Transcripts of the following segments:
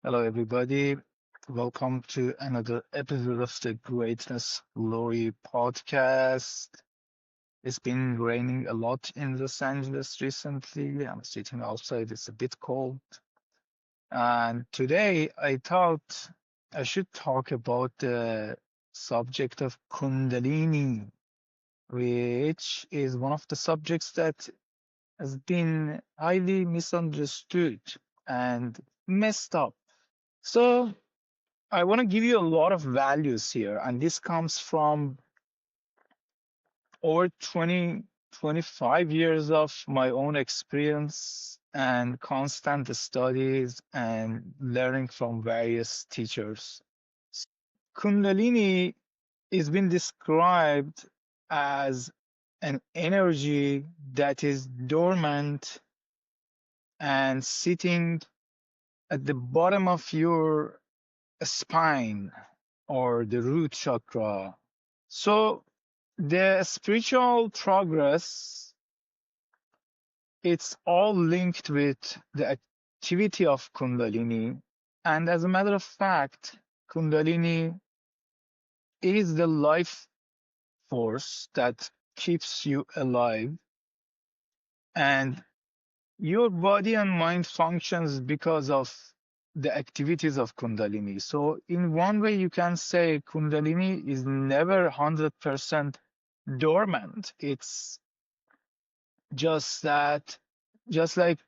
Hello, everybody. Welcome to another episode of the Greatness Glory podcast. It's been raining a lot in Los Angeles recently. I'm sitting outside, it's a bit cold. And today I thought I should talk about the subject of Kundalini, which is one of the subjects that has been highly misunderstood and messed up. So, I want to give you a lot of values here, and this comes from over 20, 25 years of my own experience and constant studies and learning from various teachers. Kundalini is been described as an energy that is dormant and sitting at the bottom of your spine or the root chakra. So the spiritual progress, it's all linked with the activity of Kundalini. And as a matter of fact, Kundalini is the life force that keeps you alive. And your body and mind functions because of the activities of Kundalini. So in one way, you can say Kundalini is never 100% dormant. It's just that, just like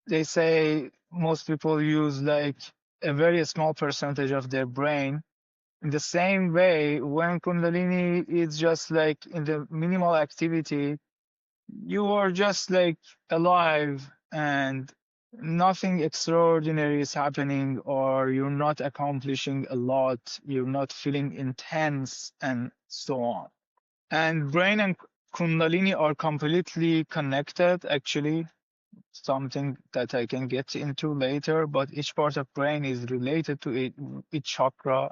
they say, most people use like a very small percentage of their brain. In the same way, when Kundalini is just like in the minimal activity, you are just like alive and nothing extraordinary is happening, or you're not accomplishing a lot, you're not feeling intense, and so on. And brain and Kundalini are completely connected, actually, something that I can get into later, but each part of brain is related to each chakra,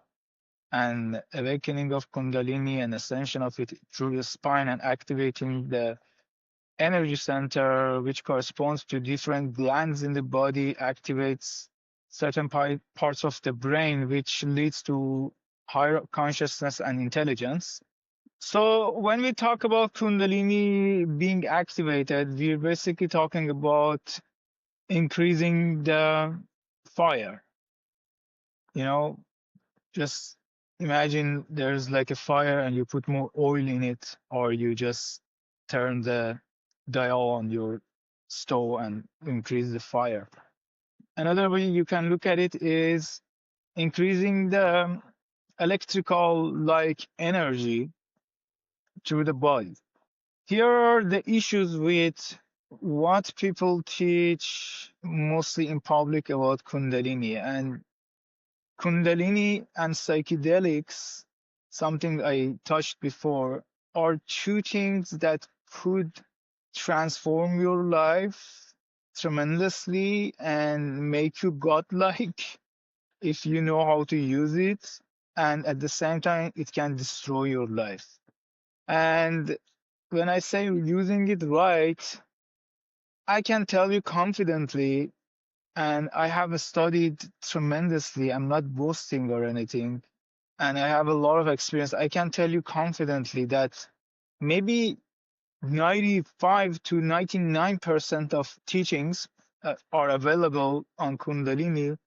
and awakening of Kundalini and ascension of it through the spine and activating the energy center, which corresponds to different glands in the body, activates certain parts of the brain, which leads to higher consciousness and intelligence. So when we talk about Kundalini being activated, we're basically talking about increasing the fire. You know, just imagine there's like a fire and you put more oil in it, or you just turn the dial on your stove and increase the fire. Another way you can look at it is increasing the electrical like energy through the body. Here are the issues with what people teach mostly in public about Kundalini. And Kundalini and psychedelics, something I touched before, are two things that could transform your life tremendously and make you godlike if you know how to use it. And at the same time, it can destroy your life. And when I say using it right, I can tell you confidently, and I have studied tremendously. I'm not boasting or anything, and I have a lot of experience. I can tell you confidently that maybe 95 to 99% of teachings are available on Kundalini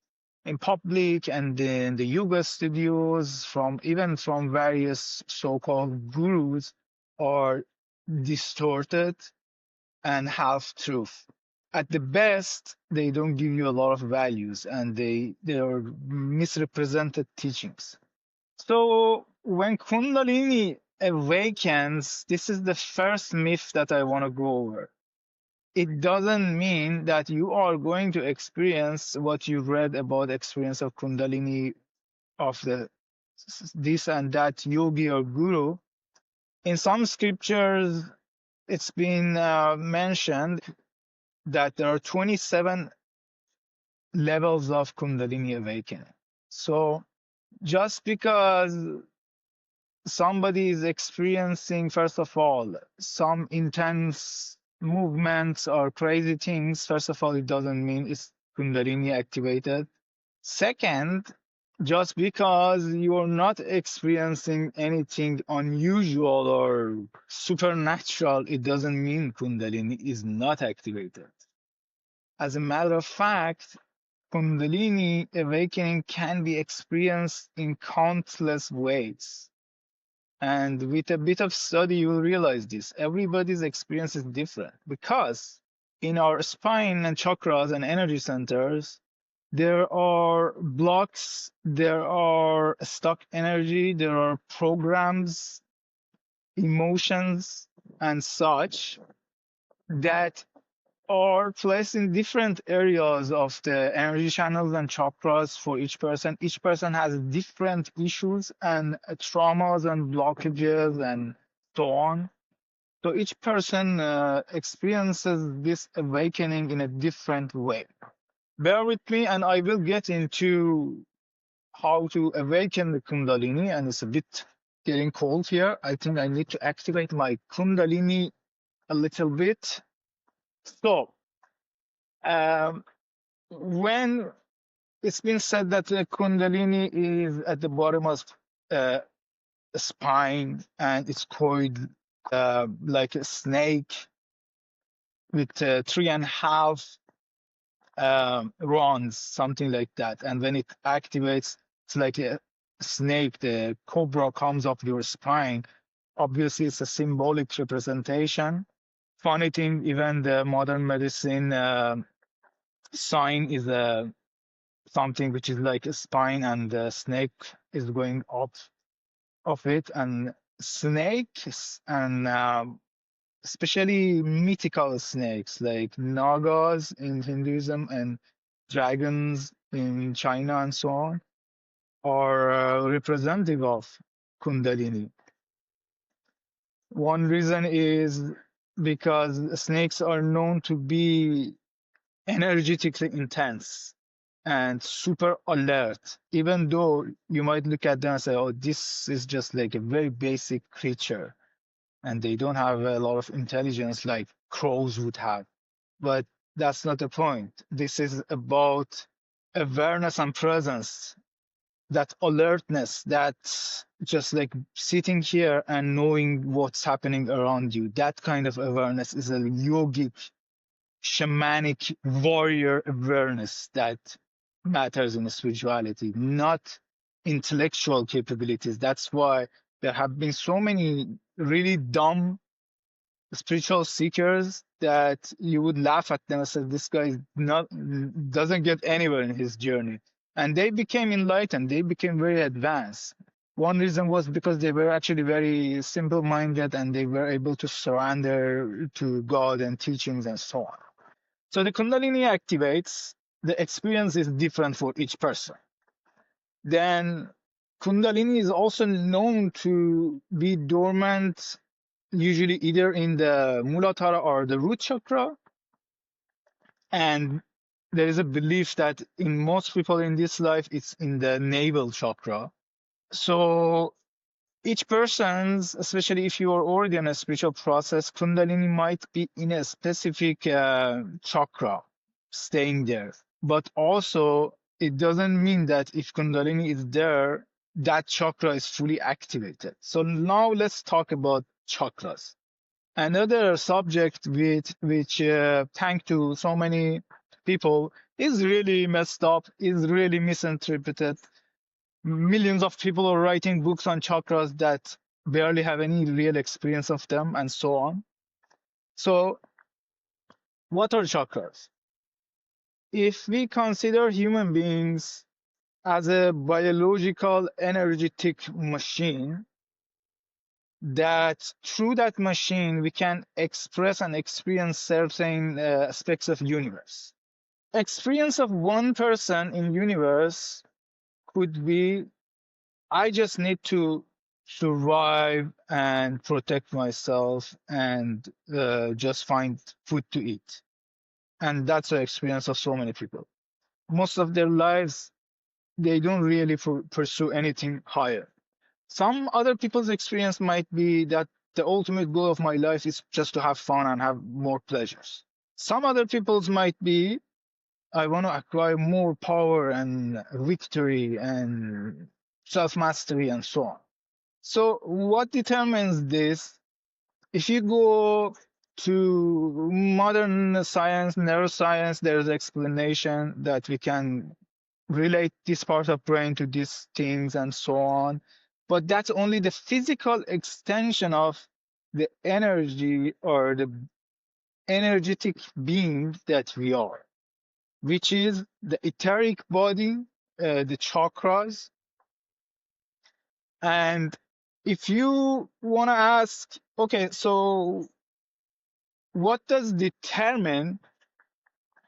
in public and in the yoga studios, from even from various so-called gurus, are distorted and half truth. At the best, they don't give you a lot of values, and they are misrepresented teachings. So when Kundalini awakens, this is the first myth that I want to go over. It doesn't mean that you are going to experience what you read about experience of Kundalini of the this and that yogi or guru. In some scriptures, it's been mentioned that there are 27 levels of Kundalini awakening. So just because somebody is experiencing, first of all, some intense movements or crazy things, first of all, it doesn't mean it's Kundalini activated. Second, just because you're not experiencing anything unusual or supernatural, it doesn't mean Kundalini is not activated. As a matter of fact, Kundalini awakening can be experienced in countless ways. And with a bit of study, you'll realize this. Everybody's experience is different because in our spine and chakras and energy centers, there are blocks, there are stuck energy, there are programs, emotions, and such that are placed in different areas of the energy channels and chakras for each person. Each person has different issues and traumas and blockages and so on. So each person experiences this awakening in a different way. Bear with me, and I will get into how to awaken the Kundalini. And it's a bit getting cold here. I think I need to activate my Kundalini a little bit. So, um, when it's been said that the Kundalini is at the bottom of uh, the spine and it's coiled like a snake with 3.5 runs, something like that. And when it activates, it's like a snake, the cobra comes up your spine. Obviously, it's a symbolic representation. Funny thing, even the modern medicine sign is something which is like a spine, and the snake is going up of it. And snakes, and especially mythical snakes like nagas in Hinduism and dragons in China and so on, are representative of Kundalini. One reason is because snakes are known to be energetically intense and super alert, even though you might look at them and say, oh, this is just like a very basic creature and they don't have a lot of intelligence like crows would have. But that's not the point. This is about awareness and presence, that alertness, that just like sitting here and knowing what's happening around you. That kind of awareness is a yogic, shamanic warrior awareness that matters in spirituality, not intellectual capabilities. That's why there have been so many really dumb spiritual seekers that you would laugh at them and say, this guy is not doesn't get anywhere in his journey. And they became enlightened, they became very advanced. One reason was because they were actually very simple minded and they were able to surrender to God and teachings and so on. So the Kundalini activates, the experience is different for each person. Then Kundalini is also known to be dormant, usually either in the Muladhara or the root chakra. And there is a belief that in most people in this life, it's in the navel chakra. So each person's, especially if you are already in a spiritual process, Kundalini might be in a specific chakra, staying there. But also, it doesn't mean that if Kundalini is there, that chakra is fully activated. So now let's talk about chakras. Another subject which, thanks to so many people, is really messed up, is really misinterpreted. Millions of people are writing books on chakras that barely have any real experience of them, and so on. So, what are chakras? If we consider human beings as a biological, energetic machine, that through that machine we can express and experience certain aspects of universe. Experience of one person in universe could be, I just need to survive and protect myself and just find food to eat. And that's the experience of so many people. Most of their lives, they don't really pursue anything higher. Some other people's experience might be that the ultimate goal of my life is just to have fun and have more pleasures. Some other people's might be I want to acquire more power and victory and self mastery and so on. So, what determines this? If you go to modern science, neuroscience, there's explanation that we can relate this part of brain to these things and so on. But that's only the physical extension of the energy or the energetic being that we are, which is the etheric body, the chakras. And if you want to ask, okay, so what does determine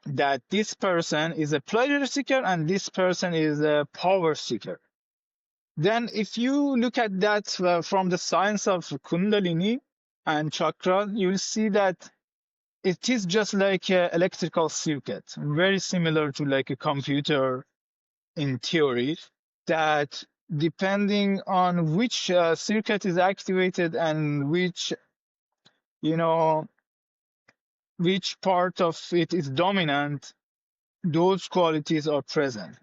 that this person is a pleasure seeker and this person is a power seeker? Then if you look at that from the science of Kundalini and chakra, you'll see that it is just like an electrical circuit, very similar to like a computer in theory, that depending on which circuit is activated and you know, which part of it is dominant, those qualities are present.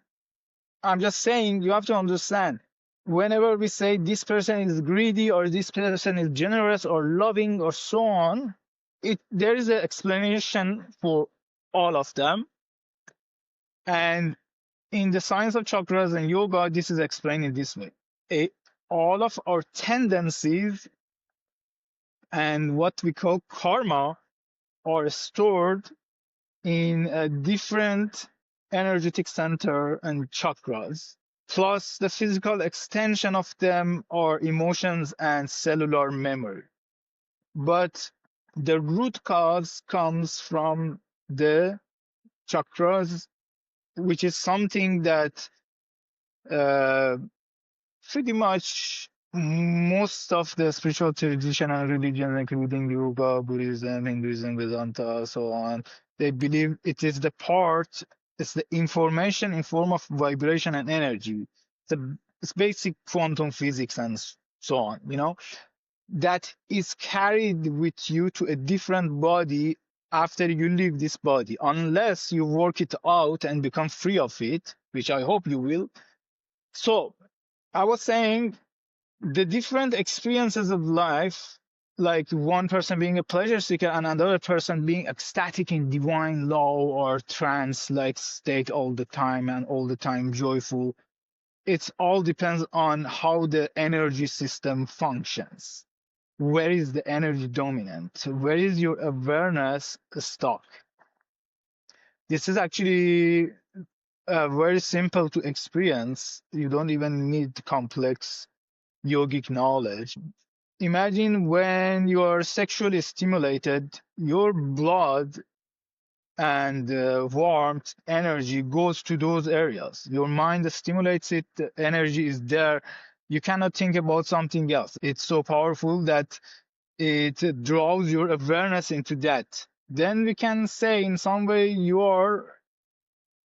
I'm just saying you have to understand, whenever we say this person is greedy or this person is generous or loving or so on, there is an explanation for all of them. And in the science of chakras and yoga, this is explained in this way. All of our tendencies and what we call karma are stored in a different energetic center and chakras, plus the physical extension of them are emotions and cellular memory. But the root cause comes from the chakras, which is something that uh, pretty much most of the spiritual tradition and religions, including yoga, Buddhism, Hinduism, Vedanta, so on, they believe it is the part, it's the information in form of vibration and energy. It's basic quantum physics and so on, that is carried with you to a different body after you leave this body, unless you work it out and become free of it, which I hope you will. So I was saying the different experiences of life, like one person being a pleasure seeker and another person being ecstatic in divine law or trance like state all the time and all the time joyful, it all depends on how the energy system functions. Where is the energy dominant? Where is your awareness stuck? This is actually very simple to experience. You don't even need complex yogic knowledge. Imagine when you are sexually stimulated, your blood and warmth, energy goes to those areas. Your mind stimulates it, the energy is there. You cannot think about something else. It's so powerful that it draws your awareness into that. Then we can say in some way you are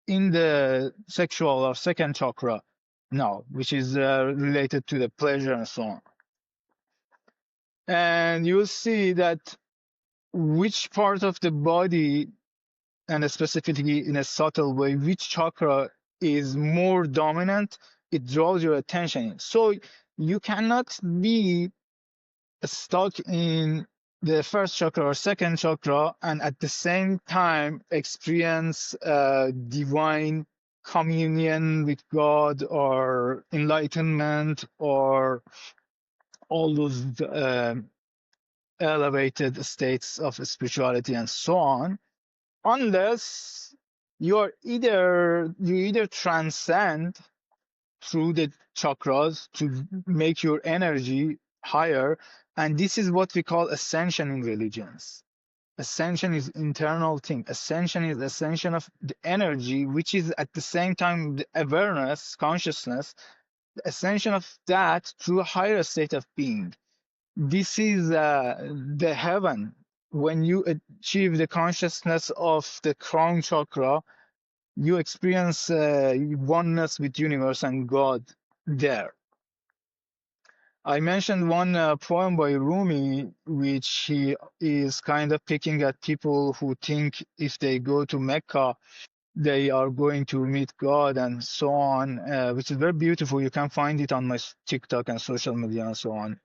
in the sexual or second chakra now, which is related to the pleasure and so on. And you'll see that which part of the body, and specifically in a subtle way, which chakra is more dominant, it draws your attention. So you cannot be stuck in the first chakra or second chakra and at the same time experience divine communion with God or enlightenment or all those elevated states of spirituality and so on, unless you either transcend through the chakras to make your energy higher, and this is what we call ascension in religions. Ascension is internal thing. Ascension is ascension of the energy, which is at the same time the awareness, consciousness, the ascension of that to a higher state of being. This is the heaven. When you achieve the consciousness of the crown chakra, you experience oneness with universe and God there. I mentioned one poem by Rumi, which he is kind of picking at people who think if they go to Mecca, they are going to meet God and so on, which is very beautiful. You can find it on my TikTok and social media and so on.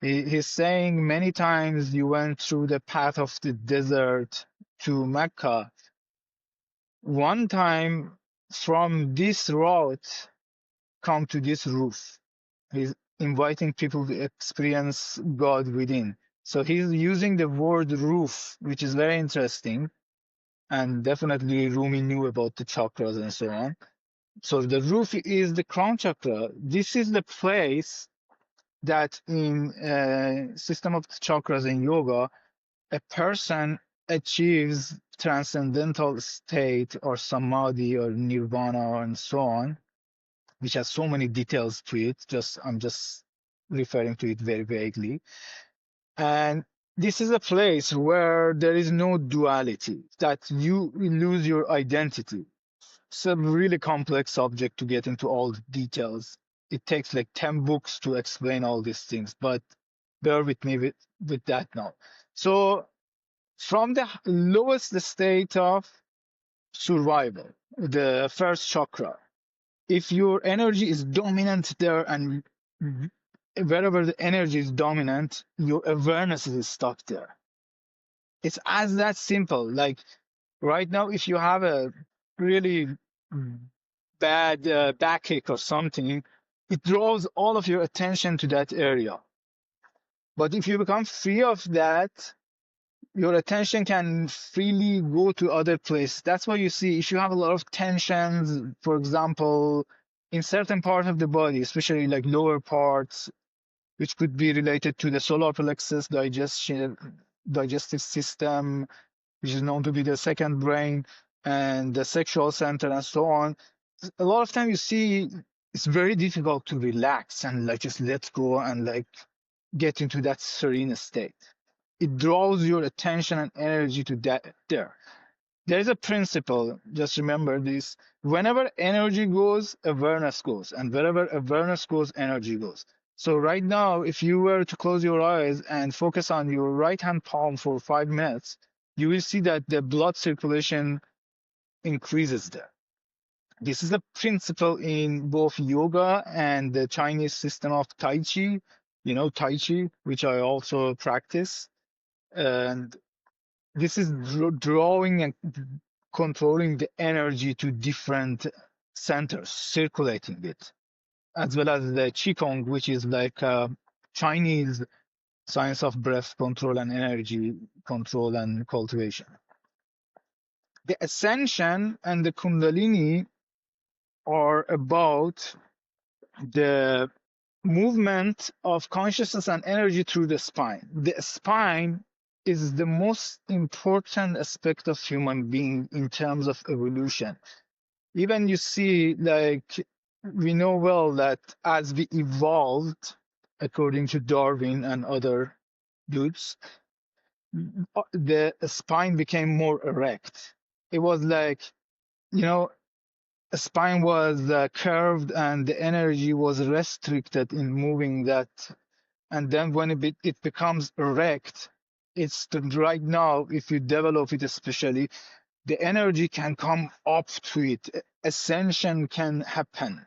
He's saying many times you went through the path of the desert to Mecca. One time from this route, come to this roof. He's inviting people to experience God within. So he's using the word roof, which is very interesting. And definitely Rumi knew about the chakras and so on. So the roof is the crown chakra. This is the place that in system of chakras in yoga, a person achieves transcendental state or samadhi or nirvana and so on, which has so many details to it. I'm just referring to it very vaguely. And this is a place where there is no duality, that you lose your identity. It's a really complex subject to get into all the details. It takes like 10 books to explain all these things, but bear with me with that now. So from the lowest state of survival, the first chakra, if your energy is dominant there and wherever the energy is dominant, your awareness is stuck there. It's as that simple. Like right now, if you have a really bad backache or something, it draws all of your attention to that area. But if you become free of that, your attention can freely go to other places. That's why you see if you have a lot of tensions, for example, in certain part of the body, especially like lower parts, which could be related to the solar plexus, digestive system, which is known to be the second brain, and the sexual center, and so on. A lot of time you see it's very difficult to relax and like just let go and like get into that serene state. It draws your attention and energy to that there. There is a principle, just remember this. Whenever energy goes, awareness goes. And wherever awareness goes, energy goes. So right now, if you were to close your eyes and focus on your right hand palm for 5 minutes, you will see that the blood circulation increases there. This is a principle in both yoga and the Chinese system of Tai Chi, Tai Chi, which I also practice. And this is drawing and controlling the energy to different centers, circulating it, as well as the Qigong, which is like Chinese science of breath control and energy control and cultivation. The ascension and the Kundalini are about the movement of consciousness and energy through the spine. The spine is the most important aspect of human being in terms of evolution. Even you see, like, we know well that as we evolved, according to Darwin and other dudes, the spine became more erect. It was like, you know, a spine was curved and the energy was restricted in moving that. And then when it becomes erect, right now, if you develop it especially, the energy can come up to it. Ascension can happen.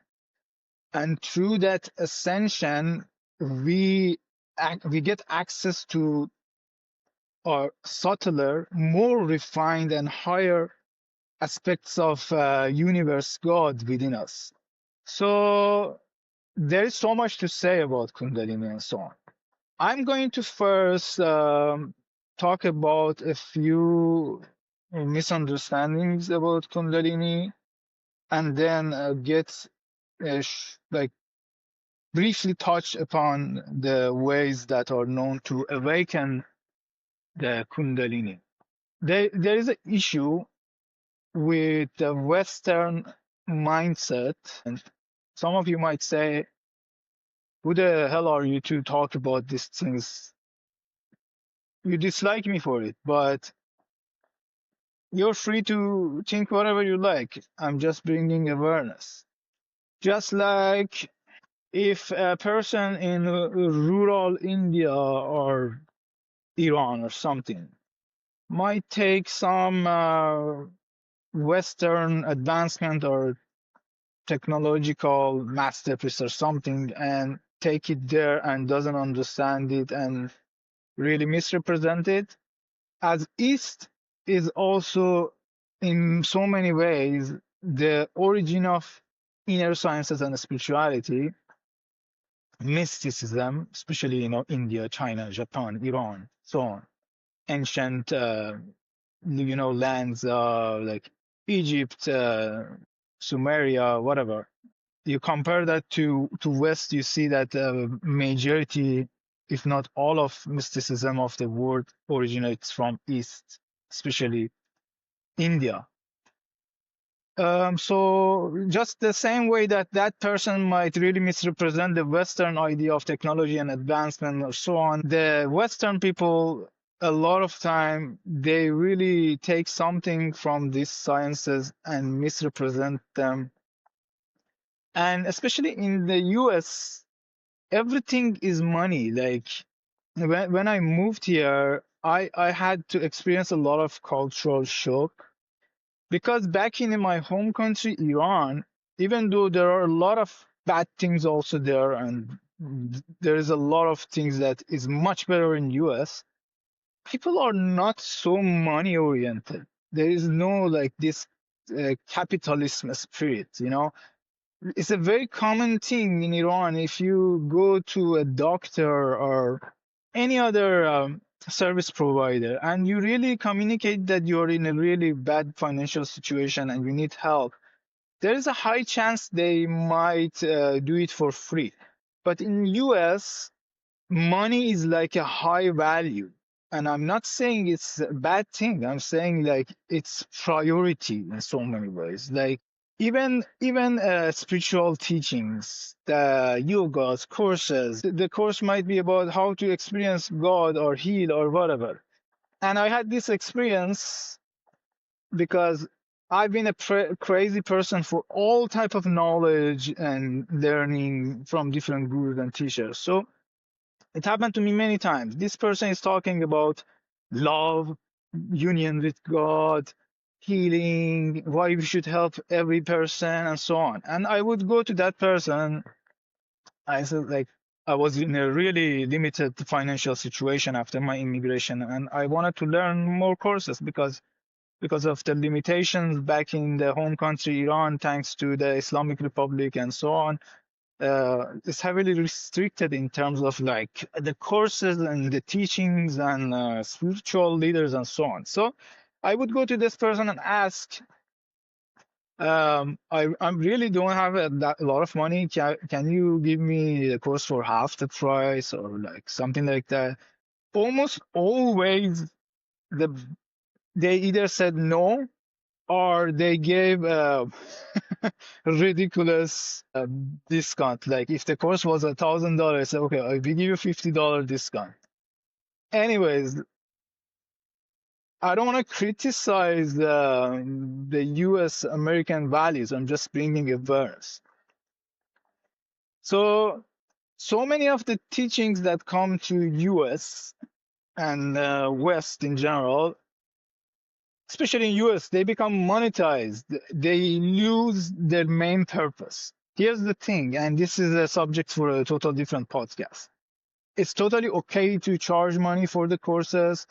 And through that ascension, we get access to our subtler, more refined and higher aspects of universe God within us. So there is so much to say about Kundalini and so on. I'm going to first talk about a few misunderstandings about Kundalini, and then get like briefly touch upon the ways that are known to awaken the Kundalini. There is an issue with the Western mindset, and some of you might say, who the hell are you to talk about these things? You dislike me for it, but you're free to think whatever you like. I'm just bringing awareness. Just like if a person in rural India or Iran or something might take some Western advancement or technological masterpiece or something and take it there and doesn't understand it and really misrepresent it. As East is also in so many ways the origin of inner sciences and spirituality, mysticism, especially India, China, Japan, Iran, so on, ancient lands like Egypt, Sumeria, whatever. You compare that to West, you see that majority, if not all of mysticism of the world originates from East, especially India. So just the same way that that person might really misrepresent the Western idea of technology and advancement or so on, the Western people, a lot of time, they really take something from these sciences and misrepresent them. And especially in the US, everything is money. Like when I moved here, I had to experience a lot of cultural shock because back in my home country, Iran, even though there are a lot of bad things also there, and there is a lot of things that is much better in US, people are not so money oriented. There is no like this capitalism spirit. It's a very common thing in Iran. If you go to a doctor or any other service provider and you really communicate that you're in a really bad financial situation and you need help, there is a high chance they might do it for free. But in US, money is like a high value. And I'm not saying it's a bad thing. I'm saying like it's priority in so many ways. Like even spiritual teachings, the yogas, courses, the course might be about how to experience God or heal or whatever. And I had this experience because I've been a crazy person for all type of knowledge and learning from different gurus and teachers. So it happened to me many times. This person is talking about love, union with God, healing, why we should help every person, and so on. And I would go to that person. I said, like, I was in a really limited financial situation after my immigration, and I wanted to learn more courses because of the limitations back in the home country, Iran, thanks to the Islamic Republic and so on. Is heavily restricted in terms of like the courses and the teachings and spiritual leaders and so on. So I would go to this person and ask, I really don't have a lot of money. Can you give me the course for half the price or like something like that? Almost always the they either said no or they gave a ridiculous discount. Like if the course was $1,000, okay, I'll give you $50 discount. Anyways, I don't want to criticize the U.S. American values. I'm just bringing a verse. So many of the teachings that come to U.S. and West in general, especially in US, they become monetized. They lose their main purpose. Here's the thing, and this is a subject for a total different podcast. It's totally okay to charge money for the courses.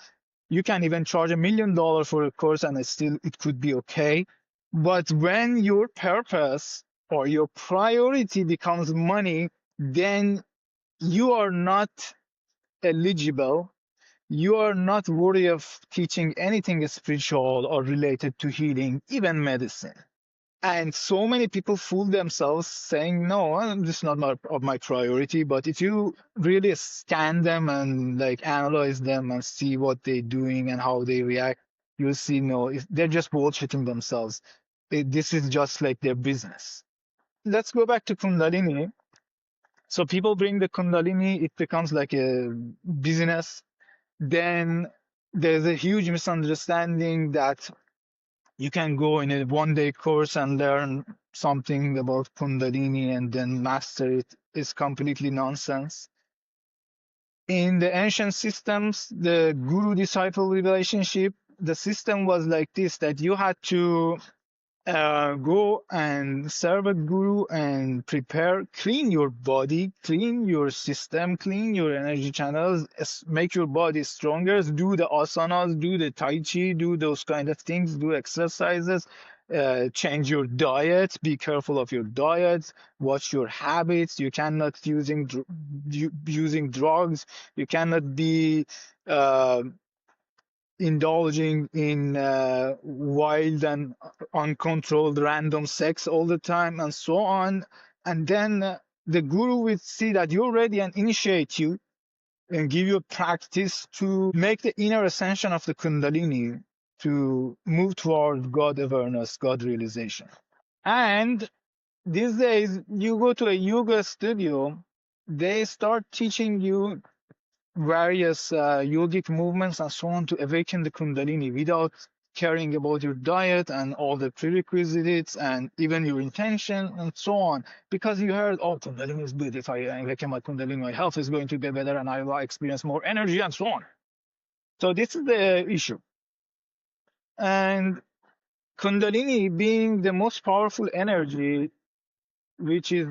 You can even charge $1 million for a course and it could be okay. But when your purpose or your priority becomes money, then you are not eligible, you are not worthy of teaching anything spiritual or related to healing, even medicine. And so many people fool themselves saying, no, this is not my priority. But if you really scan them and like analyze them and see what they're doing and how they react, you'll see, no, they're just bullshitting themselves. This is just like their business. Let's go back to Kundalini. So people bring the Kundalini, it becomes like a business. Then there's a huge misunderstanding that you can go in a 1 day course and learn something about Kundalini and then master it. Is completely nonsense. In the ancient systems, the guru disciple relationship, the system was like this, that you had to go and serve a guru and prepare, clean your body, clean your system, clean your energy channels, make your body stronger, do the asanas, do the tai chi, do those kind of things, do exercises, change your diet, be careful of your diet, watch your habits. You cannot using drugs, you cannot be uh, indulging in wild and uncontrolled random sex all the time and so on. And then the guru will see that you're ready and initiate you and give you a practice to make the inner ascension of the Kundalini to move toward God awareness, God realization. And these days, you go to a yoga studio, they start teaching you various yogic movements and so on to awaken the Kundalini without caring about your diet and all the prerequisites and even your intention and so on. Because you heard, oh, Kundalini is good. If I awaken my Kundalini, my health is going to be better and I will experience more energy and so on. So this is the issue. And Kundalini being the most powerful energy, which is,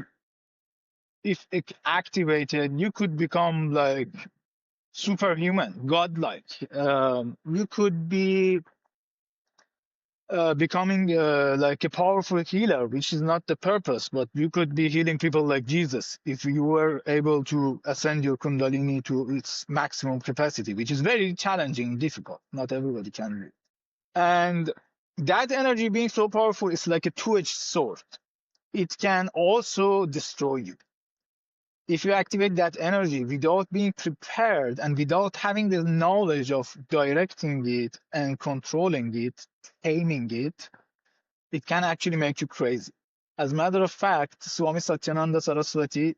if it activated, you could become like superhuman, godlike. You could be becoming like a powerful healer, which is not the purpose, but you could be healing people like Jesus if you were able to ascend your Kundalini to its maximum capacity, which is very challenging, difficult. Not everybody can do it. And that energy being so powerful is like a two-edged sword. It can also destroy you. If you activate that energy without being prepared and without having the knowledge of directing it and controlling it, taming it, it can actually make you crazy. As a matter of fact, Swami Satyananda Saraswati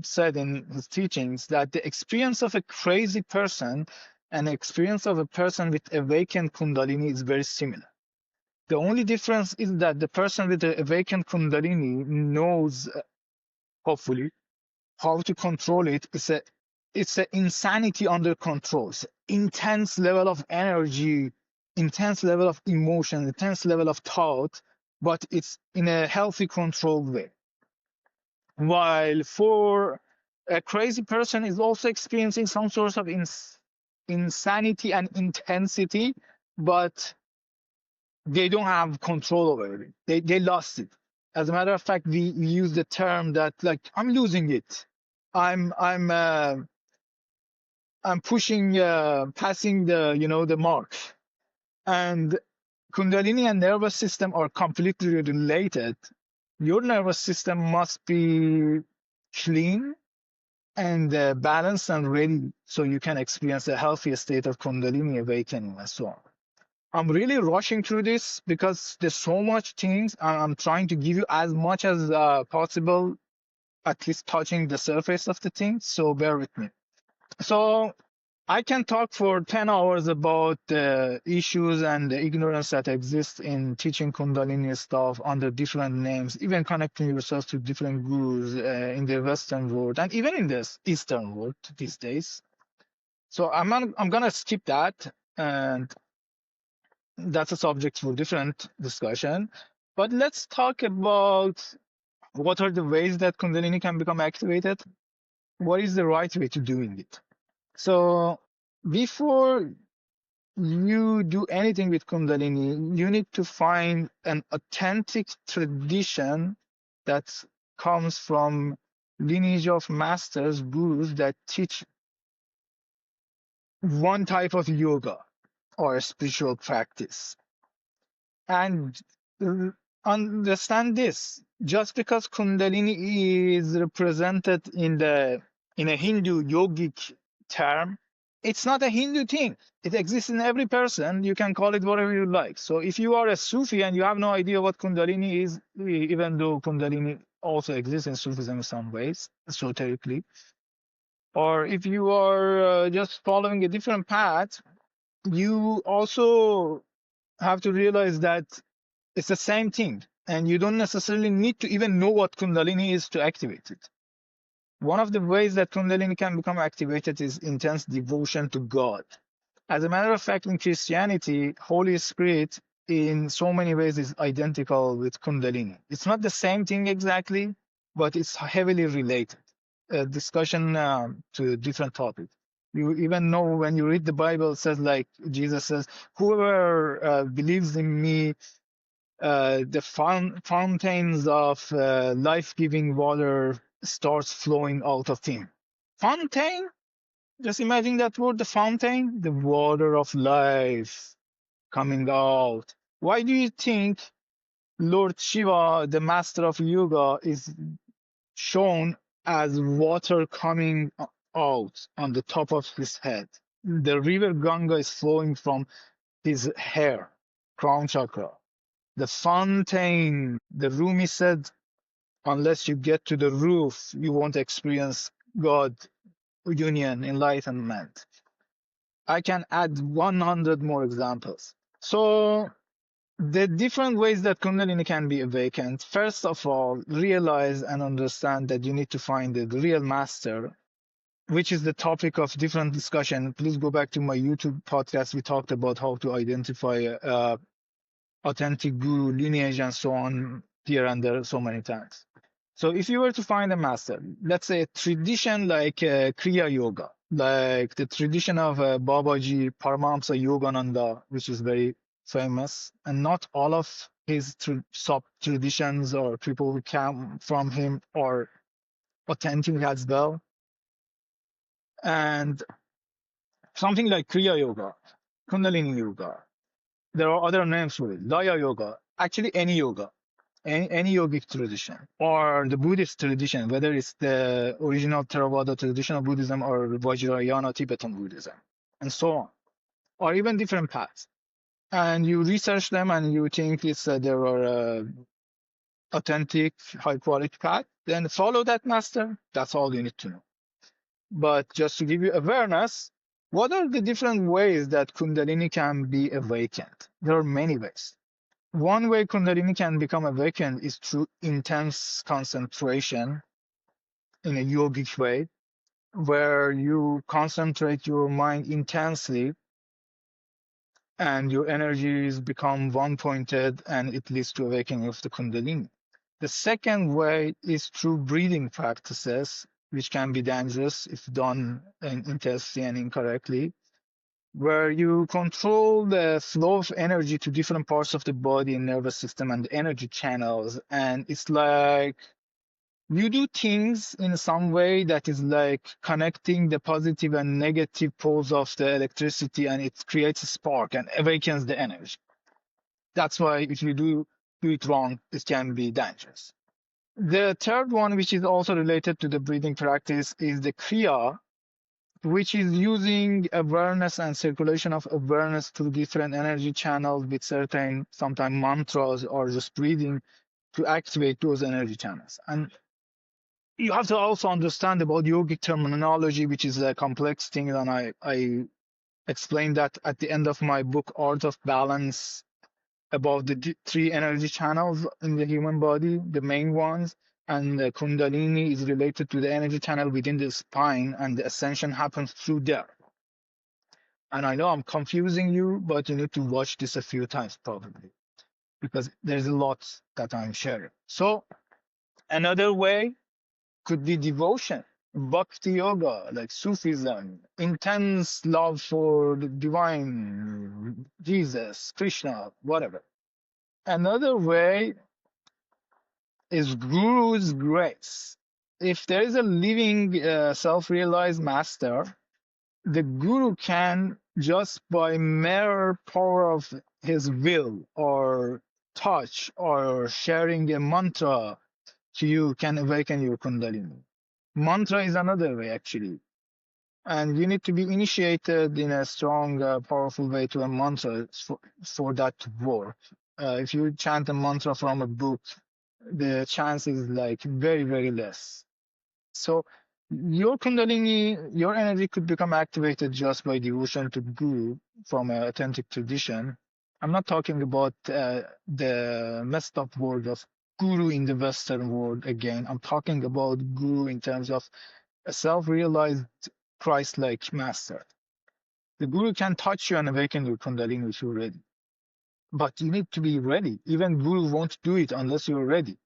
said in his teachings that the experience of a crazy person and the experience of a person with awakened Kundalini is very similar. The only difference is that the person with the awakened Kundalini knows, hopefully, how to control it. It's a insanity under control. It's intense level of energy, intense level of emotion, intense level of thought, but it's in a healthy, controlled way. While for a crazy person is also experiencing some sort of insanity and intensity, but they don't have control over it. They lost it. As a matter of fact, we use the term that like I'm losing it. I'm pushing, passing the mark. And Kundalini and nervous system are completely related. Your nervous system must be clean and balanced and ready so you can experience a healthy state of Kundalini awakening and so on. I'm really rushing through this because there's so much things. I'm trying to give you as much as possible, at least touching the surface of the things. So bear with me. So I can talk for 10 hours about the issues and the ignorance that exists in teaching Kundalini stuff under different names, even connecting yourself to different gurus in the Western world and even in the Eastern world these days. So I'm gonna skip that, and that's a subject for different discussion. But let's talk about what are the ways that Kundalini can become activated. What is the right way to doing it? So before you do anything with Kundalini, you need to find an authentic tradition that comes from lineage of masters, gurus that teach one type of yoga or spiritual practice. And understand this, just because Kundalini is represented in a Hindu yogic term, it's not a Hindu thing. It exists in every person. You can call it whatever you like. So if you are a Sufi and you have no idea what Kundalini is, even though Kundalini also exists in Sufism in some ways, esoterically, or if you are just following a different path, you also have to realize that it's the same thing, and you don't necessarily need to even know what Kundalini is to activate it. One of the ways that Kundalini can become activated is intense devotion to God. As a matter of fact, in Christianity, Holy Spirit in so many ways is identical with Kundalini. It's not the same thing exactly, but it's heavily related. A discussion to different topics. You even know when you read the Bible, it says like Jesus says, "Whoever believes in me, the fountains of life-giving water starts flowing out of him." Fountain? Just imagine that word, the fountain, the water of life coming out. Why do you think Lord Shiva, the master of yoga, is shown as water coming out on the top of his head? The river Ganga is flowing from his hair, crown chakra. The fountain, the Rumi said, unless you get to the roof, you won't experience God, union, enlightenment. I can add 100 more examples. So the different ways that Kundalini can be awakened. First of all, realize and understand that you need to find the real master, which is the topic of different discussion. Please go back to my YouTube podcast. We talked about how to identify authentic guru, lineage, and so on here and there so many times. So if you were to find a master, let's say a tradition like Kriya Yoga, like the tradition of Babaji Paramahamsa Yogananda, which is very famous, and not all of his sub-traditions or people who come from him are authentic as well. And something like Kriya Yoga, Kundalini Yoga, there are other names for it, Laya Yoga, actually any yoga, any yogic tradition, or the Buddhist tradition, whether it's the original Theravada tradition of Buddhism or Vajrayana Tibetan Buddhism, and so on, or even different paths. And you research them and you think it's there are authentic, high quality path, then follow that master. That's all you need to know. But just to give you awareness, what are the different ways that Kundalini can be awakened? There are many ways. One way Kundalini can become awakened is through intense concentration in a yogic way, where you concentrate your mind intensely and your energies become one-pointed and it leads to awakening of the Kundalini. The second way is through breathing practices, which can be dangerous if done intensely and incorrectly, where you control the flow of energy to different parts of the body and nervous system and the energy channels. And it's like you do things in some way that is like connecting the positive and negative poles of the electricity, and it creates a spark and awakens the energy. That's why if you do it wrong, it can be dangerous. The third one, which is also related to the breathing practice, is the Kriya, which is using awareness and circulation of awareness through different energy channels with certain, sometimes mantras or just breathing to activate those energy channels. And you have to also understand about yogic terminology, which is a complex thing, and I explained that at the end of my book, Art of Balance, about the three energy channels in the human body, the main ones, and the Kundalini is related to the energy channel within the spine, and the ascension happens through there. And I know I'm confusing you, but you need to watch this a few times probably, because there's a lot that I'm sharing. So another way could be devotion, bhakti yoga, like Sufism, intense love for the divine, Jesus, Krishna, whatever. Another way is Guru's grace. If there is a living, self-realized master, the Guru can, just by mere power of his will or touch or sharing a mantra to you, can awaken your Kundalini. Mantra is another way, actually. And you need to be initiated in a strong, powerful way to a mantra for that to work. If you chant a mantra from a book, the chance is like very, very less. So your Kundalini, your energy could become activated just by devotion to Guru from an authentic tradition. I'm not talking about the messed up word of Guru in the Western world again. I'm talking about Guru in terms of a self-realized Christ-like master. The Guru can touch you and awaken your Kundalini if you're ready. but you need to be ready. Even Guru won't do it unless you're ready.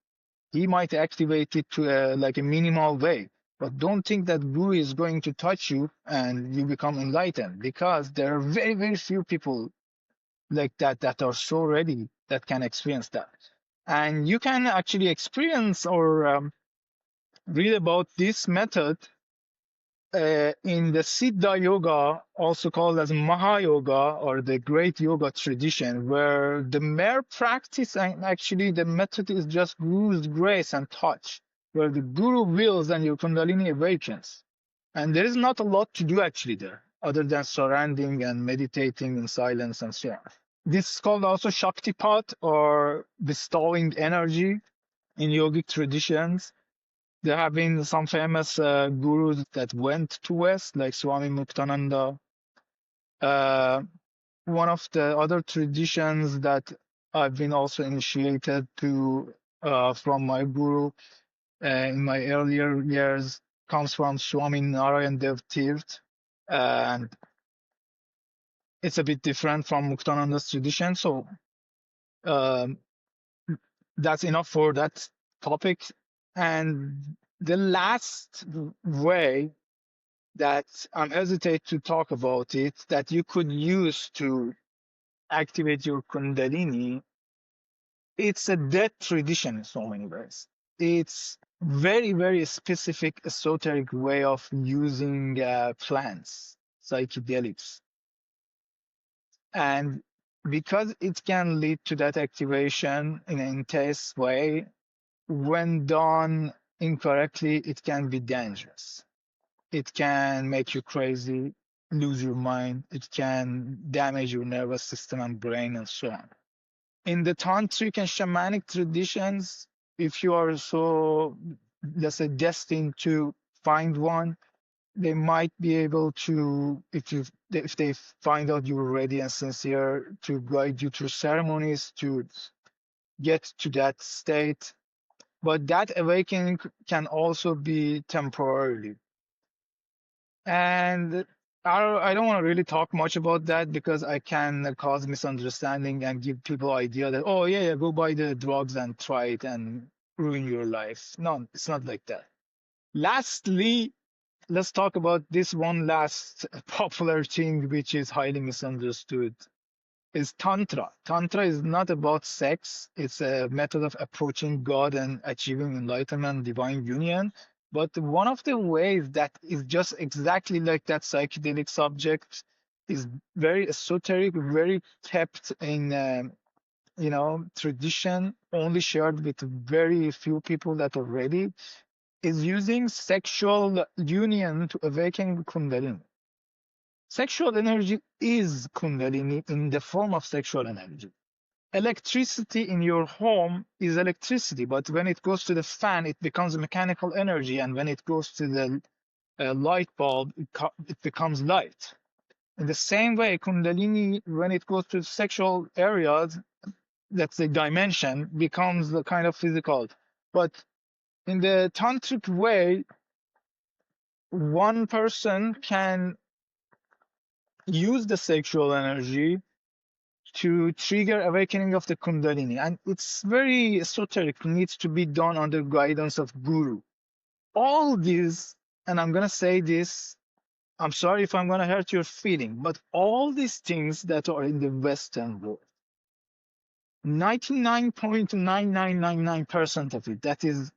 He might activate it to like a minimal way, but don't think that Guru is going to touch you and you become enlightened, because there are very, very few people like that are so ready that can experience that. And you can actually experience or read about this method in the Siddha Yoga, also called as Maha Yoga or the Great Yoga tradition, where the mere practice and actually the method is just Guru's grace and touch, where the Guru wills and your Kundalini awakens. And there is not a lot to do actually there, other than surrounding and meditating in silence and so on. This is called also Shaktipat, or bestowing energy in yogic traditions. There have been some famous gurus that went to West, like Swami Muktananda. One of the other traditions that I've been also initiated to from my guru in my earlier years comes from Swami Narayan Dev Tirt, and it's a bit different from Muktananda's tradition. So um, that's enough for that topic. And the last way that I'm hesitate to talk about it, that you could use to activate your Kundalini, it's a dead tradition in so many ways. It's very, very specific, esoteric way of using plants, psychedelics. And because it can lead to that activation in an intense way, when done incorrectly, it can be dangerous. It can make you crazy, lose your mind. It can damage your nervous system and brain and so on. In the tantric and shamanic traditions, if you are so, let's say, destined to find one, they might be able to, if they find out you're ready and sincere, to guide you through ceremonies to get to that state. But that awakening can also be temporarily. And I don't want to really talk much about that, because I can cause misunderstanding and give people idea that, oh yeah, go buy the drugs and try it and ruin your life. No, it's not like that. Lastly, let's talk about this one last popular thing, which is highly misunderstood, is Tantra. Tantra is not about sex. It's a method of approaching God and achieving enlightenment, divine union. But one of the ways that is just exactly like that psychedelic subject is very esoteric, very kept in, tradition, only shared with very few people that are ready, is using sexual union to awaken Kundalini. Sexual energy is Kundalini in the form of sexual energy. Electricity in your home is electricity, but when it goes to the fan, it becomes mechanical energy. And when it goes to the light bulb, it becomes light. In the same way, Kundalini, when it goes to sexual areas, that's the dimension, becomes the kind of physical. But in the tantric way, one person can use the sexual energy to trigger awakening of the Kundalini. And it's very esoteric, needs to be done under guidance of Guru. All these, and I'm going to say this, I'm sorry if I'm going to hurt your feeling, but all these things that are in the Western world, 99.9999% of it, that is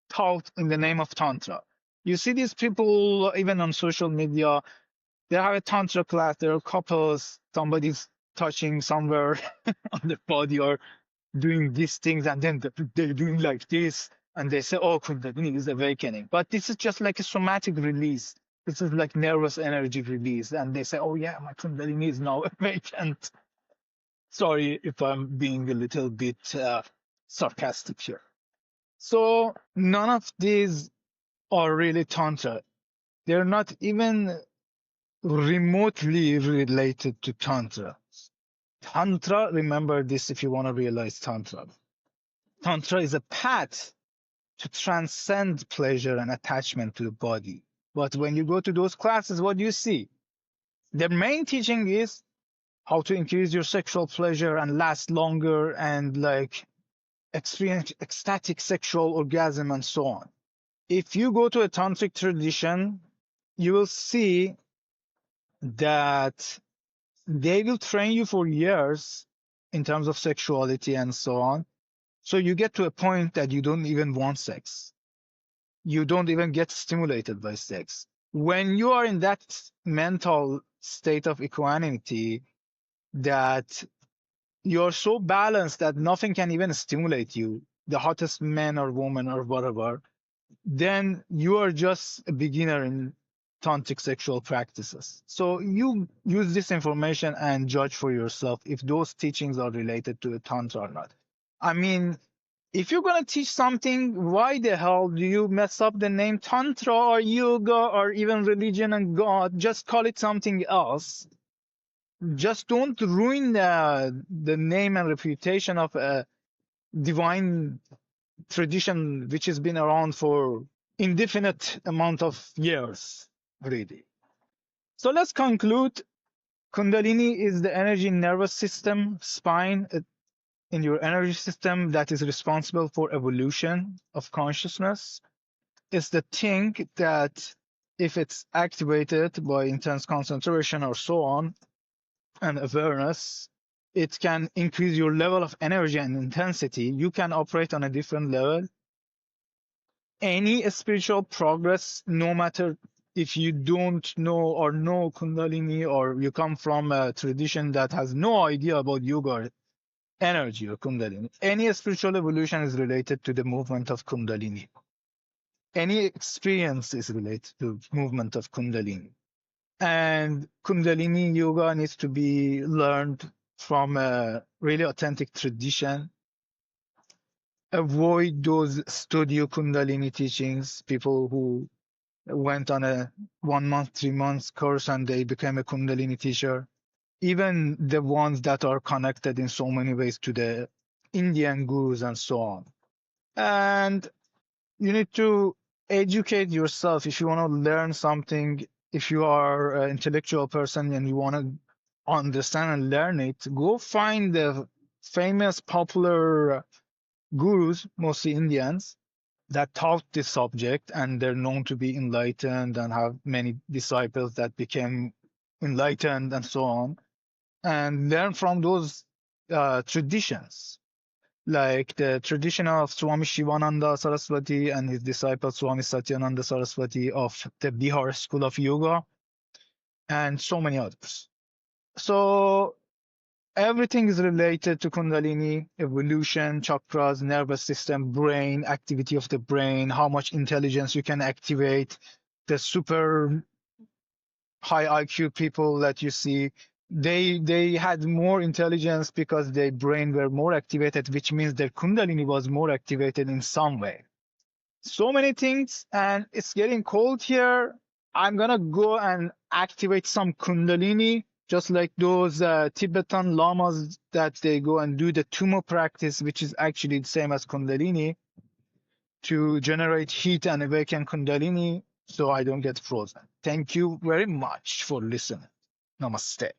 taught in the name of Tantra. You see these people, even on social media, they have a Tantra class, there are couples, somebody's touching somewhere on the body or doing these things, and then they're doing like this, and they say, oh, Kundalini is awakening. But this is just like a somatic release. This is like nervous energy release. And they say, oh, yeah, my Kundalini is now awakened. Sorry if I'm being a little bit sarcastic here. So none of these are really Tantra. They're not even remotely related to Tantra. Tantra, remember this if you want to realize Tantra. Tantra is a path to transcend pleasure and attachment to the body. But when you go to those classes, what do you see? The main teaching is how to increase your sexual pleasure and last longer and like experience ecstatic sexual orgasm and so on. If you go to a tantric tradition, you will see that they will train you for years in terms of sexuality and so on. So you get to a point that you don't even want sex. You don't even get stimulated by sex. When you are in that mental state of equanimity, that you're so balanced that nothing can even stimulate you, the hottest man or woman or whatever, then you are just a beginner in tantric sexual practices. So you use this information and judge for yourself if those teachings are related to a tantra or not. I mean, if you're going to teach something, why the hell do you mess up the name tantra or yoga or even religion and God? Just call it something else. Just don't ruin the name and reputation of a divine tradition which has been around for indefinite amount of years, really. So let's conclude. Kundalini is the energy nervous system, spine in your energy system that is responsible for evolution of consciousness. It's the thing that if it's activated by intense concentration or so on and awareness, it can increase your level of energy and intensity. You can operate on a different level. Any spiritual progress, no matter if you don't know or know Kundalini or you come from a tradition that has no idea about yoga or energy or Kundalini, any spiritual evolution is related to the movement of Kundalini. Any experience is related to movement of Kundalini. And Kundalini yoga needs to be learned from a really authentic tradition. Avoid those studio Kundalini teachings, people who went on a 1 month, 3 months course and they became a Kundalini teacher. Even the ones that are connected in so many ways to the Indian gurus and so on. And you need to educate yourself if you want to learn something. If you are an intellectual person and you want to understand and learn it, go find the famous, popular gurus, mostly Indians, that taught this subject, and they're known to be enlightened and have many disciples that became enlightened and so on, and learn from those traditions, like the tradition of Swami Shivananda Saraswati and his disciple Swami Satyananda Saraswati of the Bihar School of Yoga, and so many others. So everything is related to Kundalini, evolution, chakras, nervous system, brain, activity of the brain, how much intelligence you can activate, the super high IQ people that you see, they had more intelligence because their brain were more activated, which means their Kundalini was more activated in some way. So many things, and it's getting cold here. I'm gonna go and activate some Kundalini, just like those Tibetan lamas that they go and do the Tumo practice, which is actually the same as Kundalini, to generate heat and awaken Kundalini so I don't get frozen. Thank you very much for listening. Namaste.